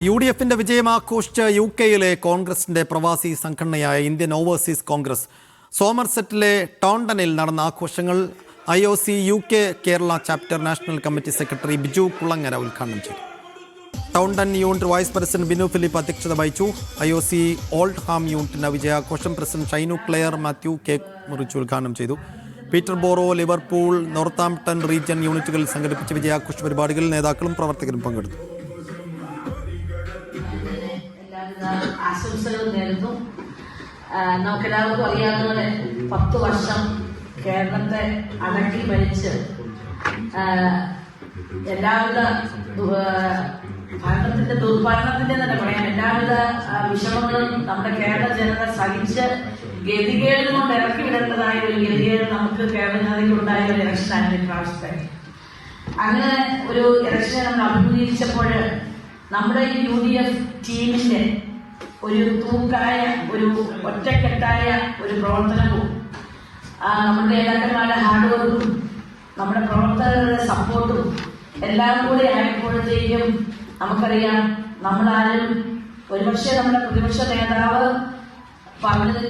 UDFിന്റെ വിജയം ആഘോഷിച്ച യുകെയിലെ കോൺഗ്രസിന്റെ പ്രവാസി സംഘടനയായ ഇന്ത്യൻ ഓവർസീസ് കോൺഗ്രസ് സോമർസെറ്റിലെ ടോണ്ടനിൽ നടന്ന ആഘോഷങ്ങൾ IOC UK Kerala chapter national committee secretary Biju Kulangara ഉദ്ഘാടനം ചെയ്തു. Taunton unit vice president Binu Philip അധ്യക്ഷത വഹിച്ചു. IOC ഓൾഡ് ഹാം യൂണിറ്റിന്റെ വിജയാഘോഷം പ്രസിഡന്റ് ഷൈനു ക്ലെയർ മാത്യു കേക്ക് മുറിച്ച് ഉദ്ഘാടനം ചെയ്തു. പീറ്റർബോറോ, ലിവർപൂൾ, നോർത്താംപ്ടൺ റീജിയൻ യൂണിറ്റുകളിൽ സംഘടിപ്പിച്ച വിജയാഘോഷ പരിപാടികളിൽ നേതാക്കളും പ്രവർത്തകരും പങ്കെടുത്തു. ആശംസകൾ നേരുന്നു. നമുക്കെല്ലാവർക്കും അറിയാവുന്നതുപോലെ 10 വർഷം കേരളത്തെ അടക്കി ഭരിച്ച് എല്ലാവിധ ഭരണത്തിന്റെ ദുർഭരണത്തിന്റെ തന്നെ പറയാം, എല്ലാവിധ വിഷമങ്ങളും നമ്മുടെ കേരള ജനത സഹിച്ച് ഗതികേട് കൊണ്ട് ഇറക്കി വിടേണ്ടതായ ഒരു ഗതികേട് നമുക്ക് കേരള ജനതയ്ക്ക് ഉണ്ടായ ഒരു ഇലക്ഷനായിരുന്നു ഇപ്രാവശ്യത്തെ. അങ്ങനെ ഒരു ഇലക്ഷനെ നമ്മൾ അഭിമുഖീകരിച്ചപ്പോൾ നമ്മുടെ ഈ UDF ടീമിന്റെ ഒരു തൂക്കായ ഒരു ഒറ്റക്കെട്ടായ ഒരു പ്രവർത്തനവും നമ്മുടെ നേതാക്കന്മാരുടെ ഹാർഡ് വർക്കും നമ്മുടെ പ്രവർത്തകരുടെ സപ്പോർട്ടും എല്ലാം കൂടി ആയപ്പോഴത്തേക്കും നമുക്കറിയാം, നമ്മളാരും ഒരുപക്ഷെ നമ്മുടെ പ്രതിപക്ഷ നേതാവ് പറഞ്ഞത്